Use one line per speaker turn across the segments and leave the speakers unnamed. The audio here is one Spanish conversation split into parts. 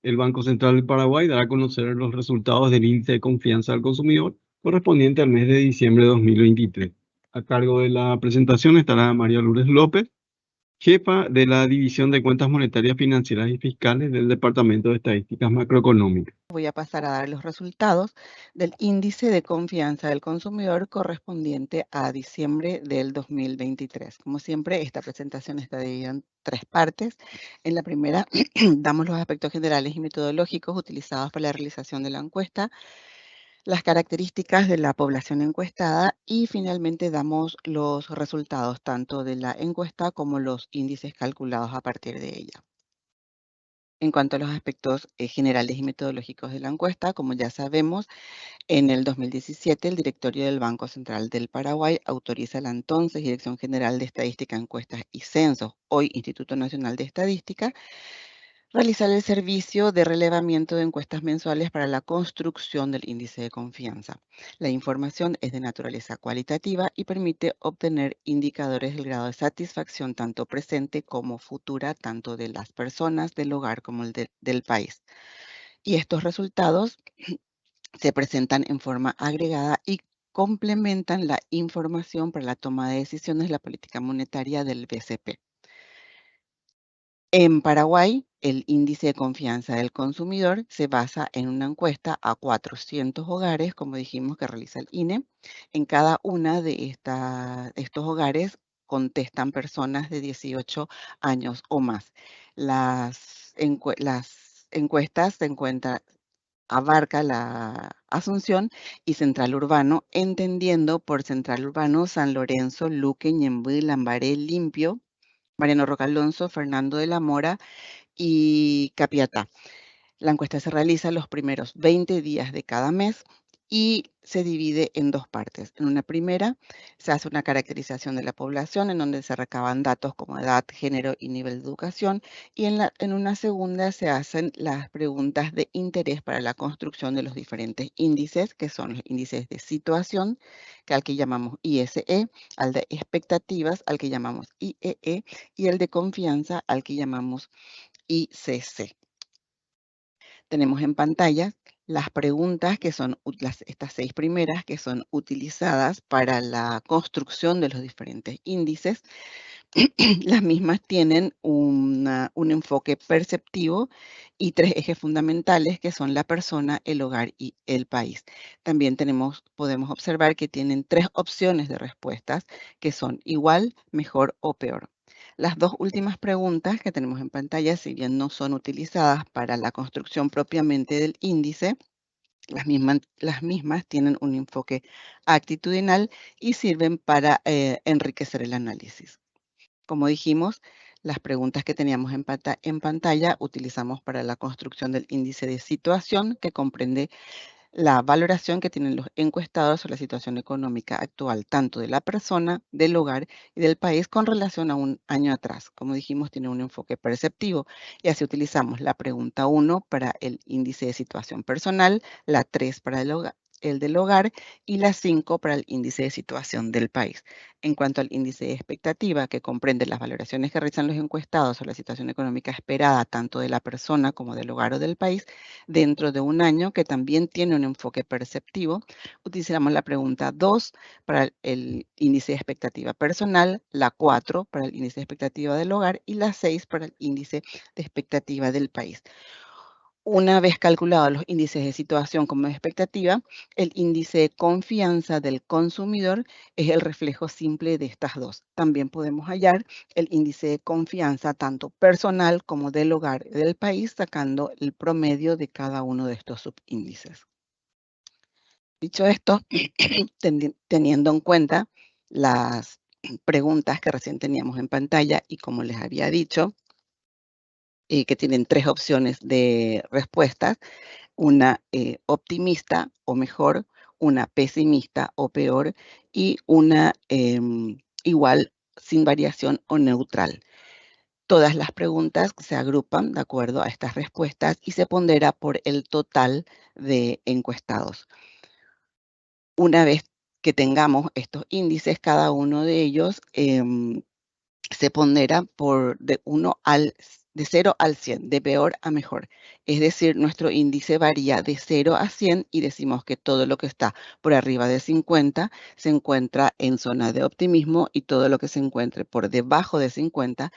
El Banco Central del Paraguay dará a conocer los resultados del índice de confianza del consumidor correspondiente al mes de diciembre de 2023. A cargo de la presentación estará María Lourdes López, jefa de la División de Cuentas Monetarias, Financieras y Fiscales del Departamento de Estadísticas Macroeconómicas.
Voy a pasar a dar los resultados del índice de confianza del consumidor correspondiente a diciembre del 2023. Como siempre, esta presentación está dividida en tres partes. En la primera, damos los aspectos generales y metodológicos utilizados para la realización de la encuesta, las características de la población encuestada y finalmente damos los resultados tanto de la encuesta como los índices calculados a partir de ella. En cuanto a los aspectos generales y metodológicos de la encuesta, como ya sabemos, en el 2017 el directorio del Banco Central del Paraguay autoriza a la entonces Dirección General de Estadística, Encuestas y Censos, hoy Instituto Nacional de Estadística, realizar el servicio de relevamiento de encuestas mensuales para la construcción del índice de confianza. La información es de naturaleza cualitativa y permite obtener indicadores del grado de satisfacción tanto presente como futura, tanto de las personas, del hogar como del país. Y estos resultados se presentan en forma agregada y complementan la información para la toma de decisiones de la política monetaria del BCP. En Paraguay, el índice de confianza del consumidor se basa en una encuesta a 400 hogares, como dijimos, que realiza el INE. En cada una de estos hogares contestan personas de 18 años o más. Las encuestas abarca la Asunción y Central Urbano, entendiendo por Central Urbano San Lorenzo, Luque, Ñemby, Lambaré, Limpio, Mariano Roca Alonso, Fernando de la Mora y Capiatá. La encuesta se realiza los primeros 20 días de cada mes y se divide en dos partes. En una primera se hace una caracterización de la población en donde se recaban datos como edad, género y nivel de educación, y en una segunda se hacen las preguntas de interés para la construcción de los diferentes índices, que son los índices de situación, que al que llamamos ISE, al de expectativas, al que llamamos IEE, y el de confianza, al que llamamos ICC. Tenemos en pantalla las preguntas que son estas 6 primeras que son utilizadas para la construcción de los diferentes índices. Las mismas tienen un enfoque perceptivo y 3 ejes fundamentales que son la persona, el hogar y el país. También podemos observar que tienen 3 opciones de respuestas que son igual, mejor o peor. Las dos últimas preguntas que tenemos en pantalla, si bien no son utilizadas para la construcción propiamente del índice, las mismas tienen un enfoque actitudinal y sirven para enriquecer el análisis. Como dijimos, las preguntas que teníamos en pantalla utilizamos para la construcción del índice de situación, que comprende la valoración que tienen los encuestados sobre la situación económica actual, tanto de la persona, del hogar y del país con relación a un año atrás. Como dijimos, tiene un enfoque perceptivo y así utilizamos la pregunta 1 para el índice de situación personal, la 3 para el del hogar y la 5 para el índice de situación del país. En cuanto al índice de expectativa, que comprende las valoraciones que realizan los encuestados sobre la situación económica esperada tanto de la persona como del hogar o del país, dentro de un año, que también tiene un enfoque perceptivo, utilizamos la pregunta 2 para el índice de expectativa personal, la 4 para el índice de expectativa del hogar y la 6 para el índice de expectativa del país. Una vez calculados los índices de situación como expectativa, el índice de confianza del consumidor es el reflejo simple de estas dos. También podemos hallar el índice de confianza tanto personal como del hogar y del país, sacando el promedio de cada uno de estos subíndices. Dicho esto, teniendo en cuenta las preguntas que recién teníamos en pantalla y como les había dicho, que tienen 3 opciones de respuestas, una optimista o mejor, una pesimista o peor y una igual, sin variación o neutral. Todas las preguntas se agrupan de acuerdo a estas respuestas y se pondera por el total de encuestados. Una vez que tengamos estos índices, cada uno de ellos se pondera de de 0 al 100, de peor a mejor. Es decir, nuestro índice varía de 0 a 100 y decimos que todo lo que está por arriba de 50 se encuentra en zona de optimismo y todo lo que se encuentre por debajo de 50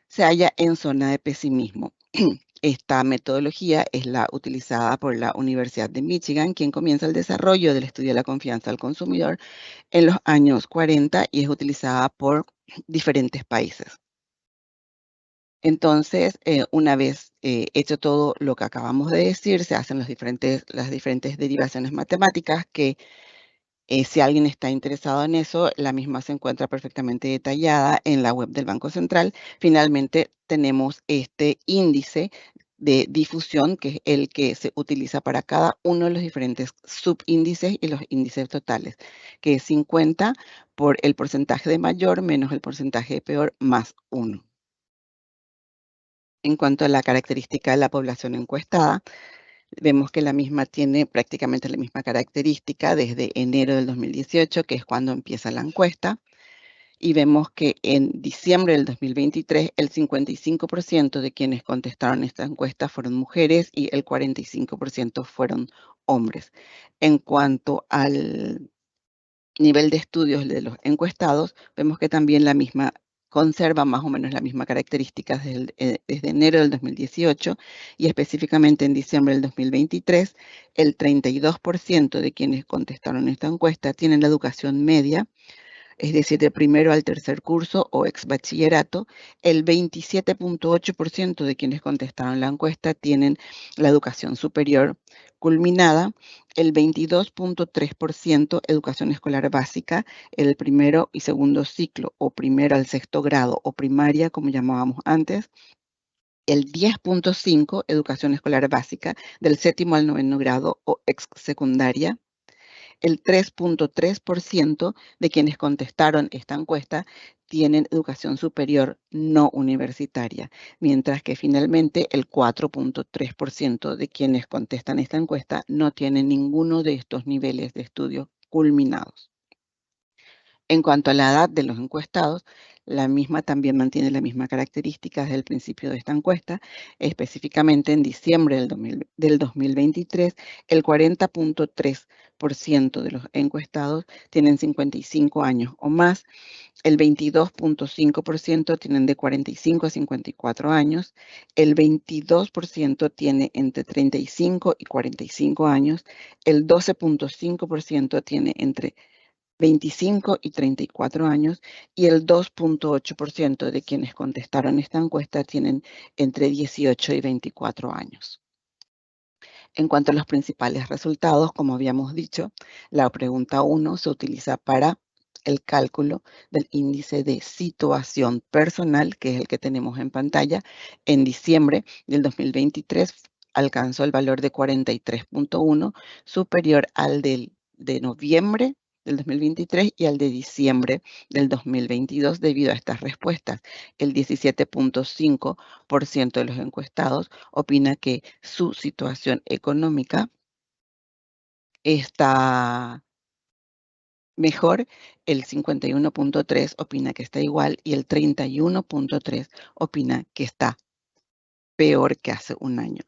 se halla en zona de pesimismo. Esta metodología es la utilizada por la Universidad de Michigan, quien comienza el desarrollo del estudio de la confianza al consumidor en los años 40 y es utilizada por diferentes países. Entonces, una vez hecho todo lo que acabamos de decir, se hacen las diferentes derivaciones matemáticas que si alguien está interesado en eso, la misma se encuentra perfectamente detallada en la web del Banco Central. Finalmente, tenemos este índice de difusión, que es el que se utiliza para cada uno de los diferentes subíndices y los índices totales, que es 50 por el porcentaje de mayor menos el porcentaje de peor más 1. En cuanto a la característica de la población encuestada, vemos que la misma tiene prácticamente la misma característica desde enero del 2018, que es cuando empieza la encuesta, y vemos que en diciembre del 2023 el 55% de quienes contestaron esta encuesta fueron mujeres y el 45% fueron hombres. En cuanto al nivel de estudios de los encuestados, vemos que también la misma conserva más o menos las mismas características desde enero del 2018 y específicamente en diciembre del 2023, el 32% de quienes contestaron esta encuesta tienen la educación media, es decir, de primero al tercer curso o ex bachillerato. El 27.8% de quienes contestaron la encuesta tienen la educación superior culminada, el 22.3% educación escolar básica, el primero y segundo ciclo o primero al sexto grado o primaria, como llamábamos antes, el 10.5% educación escolar básica del séptimo al noveno grado o ex secundaria, el 3.3% de quienes contestaron esta encuesta tienen educación superior no universitaria, mientras que finalmente el 4.3% de quienes contestan esta encuesta no tienen ninguno de estos niveles de estudio culminados. En cuanto a la edad de los encuestados, la misma también mantiene las mismas características desde el principio de esta encuesta. Específicamente en diciembre del 2023, el 40.3% de los encuestados tienen 55 años o más, el 22.5% tienen de 45 a 54 años, el 22% tiene entre 35 y 45 años, el 12.5% tiene entre 25 y 34 años y el 2.8% de quienes contestaron esta encuesta tienen entre 18 y 24 años. En cuanto a los principales resultados, como habíamos dicho, la pregunta 1 se utiliza para el cálculo del índice de situación personal, que es el que tenemos en pantalla. En diciembre del 2023 alcanzó el valor de 43.1, superior al de noviembre del 2023 y al de diciembre del 2022 debido a estas respuestas. El 17.5% de los encuestados opina que su situación económica está mejor, el 51.3% opina que está igual y el 31.3% opina que está peor que hace un año.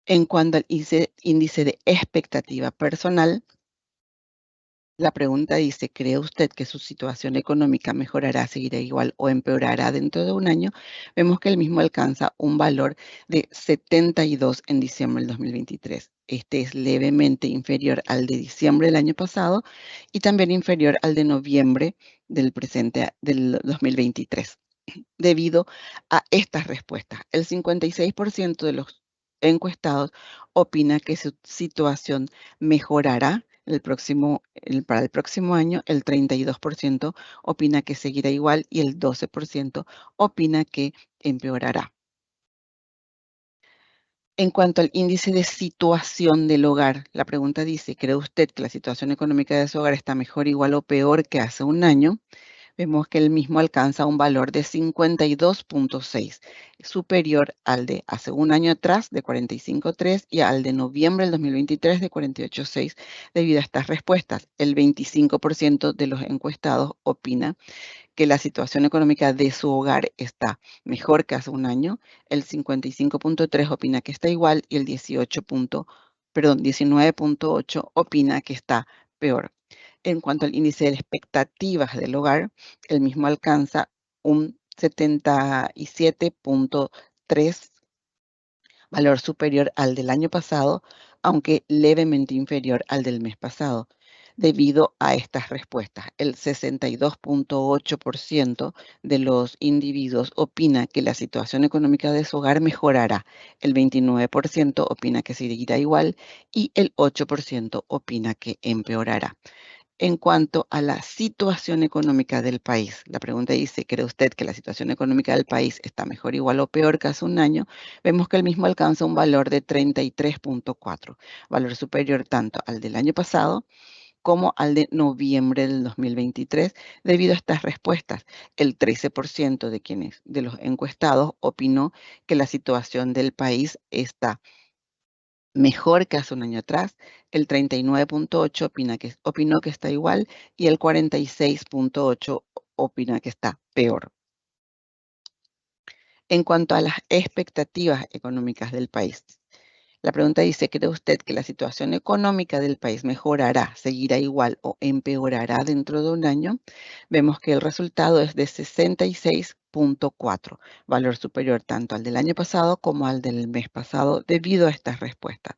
En cuanto al índice de expectativa personal, la pregunta dice, ¿cree usted que su situación económica mejorará, seguirá igual o empeorará dentro de un año? Vemos que el mismo alcanza un valor de 72 en diciembre del 2023. Este es levemente inferior al de diciembre del año pasado y también inferior al de noviembre del 2023. Debido a estas respuestas, el 56% de los encuestados opina que su situación mejorará para el próximo año, el 32% opina que seguirá igual y el 12% opina que empeorará. En cuanto al índice de situación del hogar, la pregunta dice, ¿cree usted que la situación económica de su hogar está mejor, igual o peor que hace un año? vemos que el mismo alcanza un valor de 52.6, superior al de hace un año atrás de 45.3 y al de noviembre del 2023 de 48.6. Debido a estas respuestas, el 25% de los encuestados opina que la situación económica de su hogar está mejor que hace un año, el 55.3 opina que está igual y el 19.8 opina que está peor. En cuanto al índice de expectativas del hogar, el mismo alcanza un 77.3, valor superior al del año pasado, aunque levemente inferior al del mes pasado. Debido a estas respuestas, el 62.8% de los individuos opina que la situación económica de su hogar mejorará, el 29% opina que seguirá igual y el 8% opina que empeorará. En cuanto a la situación económica del país, la pregunta dice, ¿cree usted que la situación económica del país está mejor, igual o peor que hace un año? Vemos que el mismo alcanza un valor de 33.4, valor superior tanto al del año pasado como al de noviembre del 2023, debido a estas respuestas. El 13% de los encuestados opinó que la situación del país está mejor que hace un año atrás, el 39.8 opinó que está igual y el 46.8 opina que está peor. En cuanto a las expectativas económicas del país, la pregunta dice, ¿cree usted que la situación económica del país mejorará, seguirá igual o empeorará dentro de un año? Vemos que el resultado es de 66.4, valor superior tanto al del año pasado como al del mes pasado debido a estas respuestas.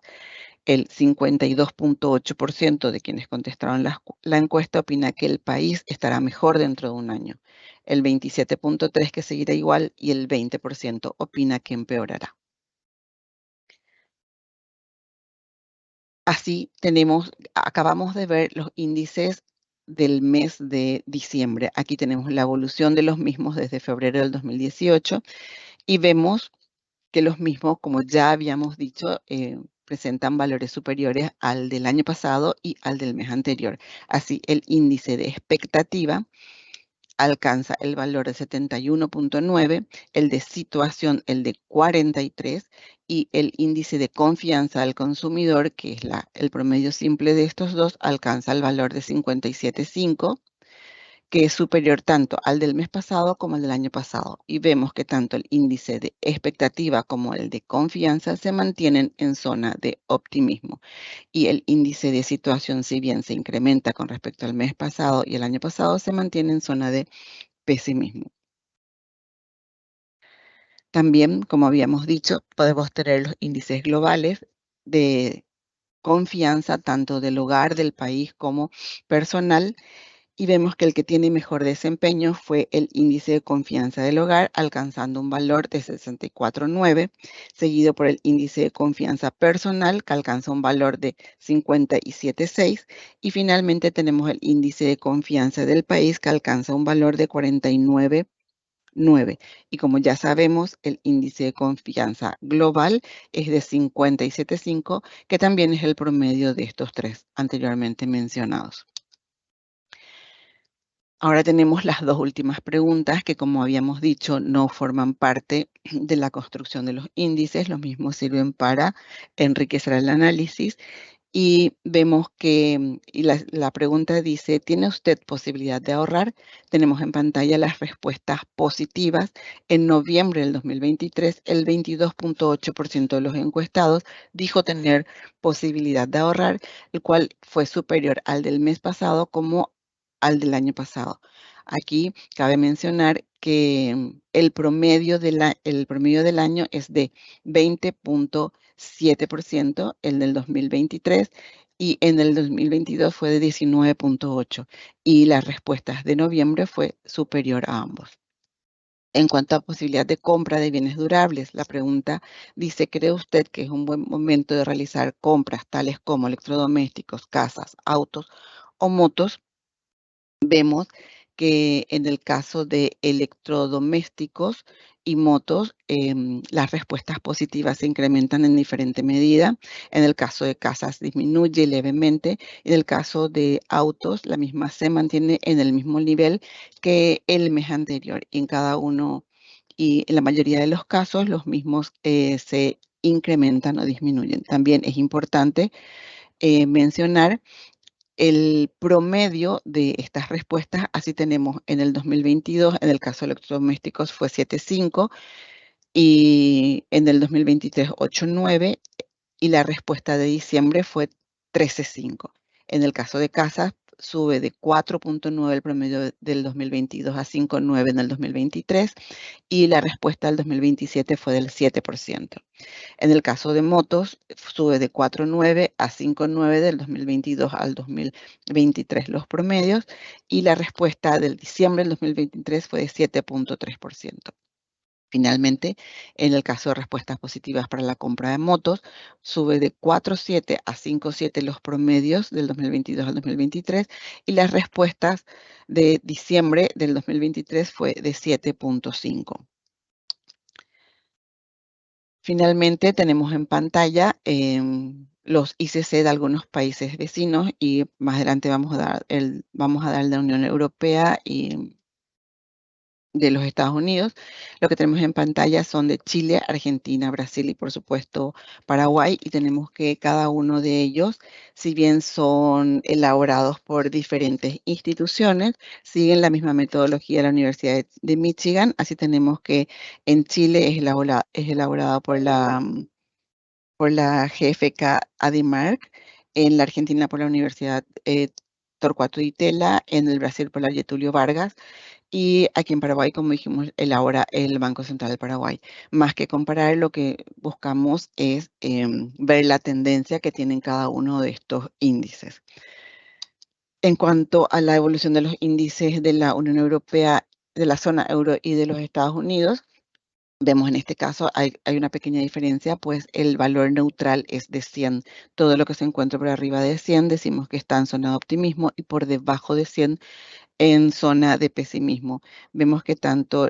El 52.8% de quienes contestaron la encuesta opina que el país estará mejor dentro de un año. El 27.3% que seguirá igual y el 20% opina que empeorará. Así acabamos de ver los índices del mes de diciembre. Aquí tenemos la evolución de los mismos desde febrero del 2018 y vemos que los mismos, como ya habíamos dicho, presentan valores superiores al del año pasado y al del mes anterior. Así, el índice de expectativa alcanza el valor de 71.9, el de situación el de 43 y el índice de confianza al consumidor, que es el promedio simple de estos dos, alcanza el valor de 57.5, que es superior tanto al del mes pasado como al del año pasado. Y vemos que tanto el índice de expectativa como el de confianza se mantienen en zona de optimismo. Y el índice de situación, si bien se incrementa con respecto al mes pasado y el año pasado, se mantiene en zona de pesimismo. También, como habíamos dicho, podemos tener los índices globales de confianza, tanto del hogar, del país como personal, y vemos que el que tiene mejor desempeño fue el índice de confianza del hogar, alcanzando un valor de 64.9, seguido por el índice de confianza personal, que alcanza un valor de 57.6, y finalmente tenemos el índice de confianza del país, que alcanza un valor de 49.9. Y como ya sabemos, el índice de confianza global es de 57.5, que también es el promedio de estos tres anteriormente mencionados. Ahora tenemos las dos últimas preguntas que, como habíamos dicho, no forman parte de la construcción de los índices. Los mismos sirven para enriquecer el análisis. Y vemos que la pregunta dice, ¿tiene usted posibilidad de ahorrar? Tenemos en pantalla las respuestas positivas. En noviembre del 2023, el 22.8% de los encuestados dijo tener posibilidad de ahorrar, el cual fue superior al del mes pasado como al del año pasado. Aquí cabe mencionar que el promedio del año es de 20.7%, el del 2023, y en el 2022 fue de 19.8%, y las respuestas de noviembre fue superior a ambos. En cuanto a posibilidad de compra de bienes durables, la pregunta dice, ¿cree usted que es un buen momento de realizar compras tales como electrodomésticos, casas, autos o motos? Vemos que en el caso de electrodomésticos y motos, las respuestas positivas se incrementan en diferente medida. En el caso de casas disminuye levemente. En el caso de autos, la misma se mantiene en el mismo nivel que el mes anterior. Y en cada uno, y en la mayoría de los casos, los mismos se incrementan o disminuyen. También es importante mencionar el promedio de estas respuestas. Así tenemos en el 2022, en el caso de electrodomésticos fue 7,5 y en el 2023 8,9 y la respuesta de diciembre fue 13,5. En el caso de casas sube de 4,9 el promedio del 2022 a 5,9 en el 2023 y la respuesta del 2027 fue del 7%. En el caso de motos, sube de 4,9 a 5,9 del 2022 al 2023 los promedios y la respuesta del diciembre del 2023 fue de 7,3%. Finalmente, en el caso de respuestas positivas para la compra de motos, sube de 4,7 a 5,7 los promedios del 2022 al 2023 y las respuestas de diciembre del 2023 fue de 7,5. Finalmente, tenemos en pantalla los ICC de algunos países vecinos y más adelante vamos a dar el de la Unión Europea y de los Estados Unidos. Lo que tenemos en pantalla son de Chile, Argentina, Brasil y por supuesto Paraguay. Y tenemos que cada uno de ellos, si bien son elaborados por diferentes instituciones, siguen la misma metodología de la Universidad de Michigan. Así tenemos que en Chile es elaborado por la GFK Adimark, en la Argentina por la Universidad Torcuato Di Tella, en el Brasil por la Getulio Vargas, y aquí en Paraguay, como dijimos, elabora el Banco Central del Paraguay. Más que comparar, lo que buscamos es ver la tendencia que tienen cada uno de estos índices. En cuanto a la evolución de los índices de la Unión Europea, de la zona euro y de los Estados Unidos, vemos en este caso hay una pequeña diferencia, pues el valor neutral es de 100. Todo lo que se encuentra por arriba de 100 decimos que está en zona de optimismo y por debajo de 100 en zona de pesimismo. Vemos que tanto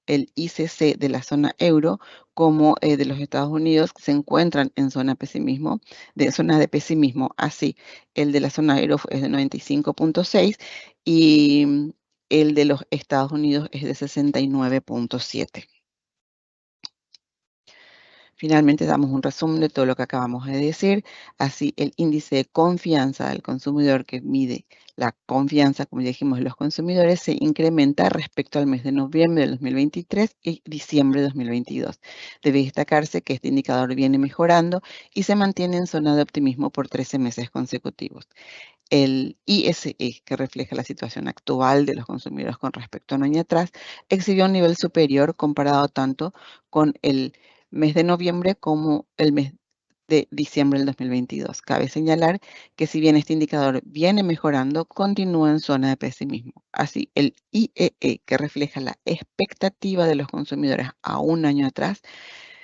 el ICC de la zona euro como de los Estados Unidos se encuentran en zona de pesimismo. Así, el de la zona euro es de 95,6 y el de los Estados Unidos es de 69,7. Finalmente damos un resumen de todo lo que acabamos de decir. Así, el índice de confianza del consumidor, que mide la confianza, como ya dijimos, de los consumidores, se incrementa respecto al mes de noviembre del 2023 y diciembre de 2022. Debe destacarse que este indicador viene mejorando y se mantiene en zona de optimismo por 13 meses consecutivos. El ISE, que refleja la situación actual de los consumidores con respecto a un año atrás, exhibió un nivel superior comparado tanto con el mes de noviembre como el mes de diciembre del 2022. Cabe señalar que si bien este indicador viene mejorando, continúa en zona de pesimismo. Así, el IEE, que refleja la expectativa de los consumidores a un año atrás,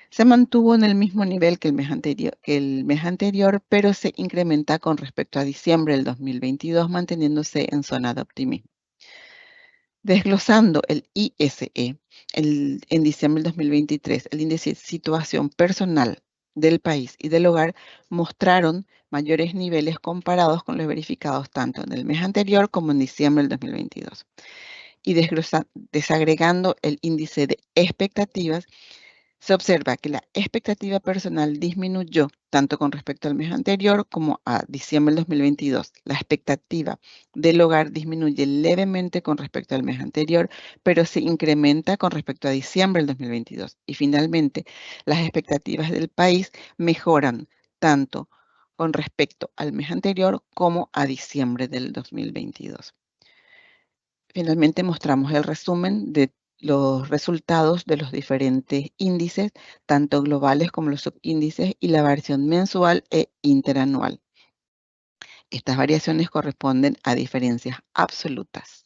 se mantuvo en el mismo nivel que el mes anterior, pero se incrementa con respecto a diciembre del 2022, manteniéndose en zona de optimismo. Desglosando el ISE, en diciembre del 2023, el índice de situación personal del país y del hogar mostraron mayores niveles comparados con los verificados tanto en el mes anterior como en diciembre del 2022. Y desagregando el índice de expectativas, se observa que la expectativa personal disminuyó tanto con respecto al mes anterior como a diciembre del 2022. La expectativa del hogar disminuye levemente con respecto al mes anterior, pero se incrementa con respecto a diciembre del 2022. Y finalmente, las expectativas del país mejoran tanto con respecto al mes anterior como a diciembre del 2022. Finalmente mostramos el resumen de los resultados de los diferentes índices, tanto globales como los subíndices, y la variación mensual e interanual. Estas variaciones corresponden a diferencias absolutas.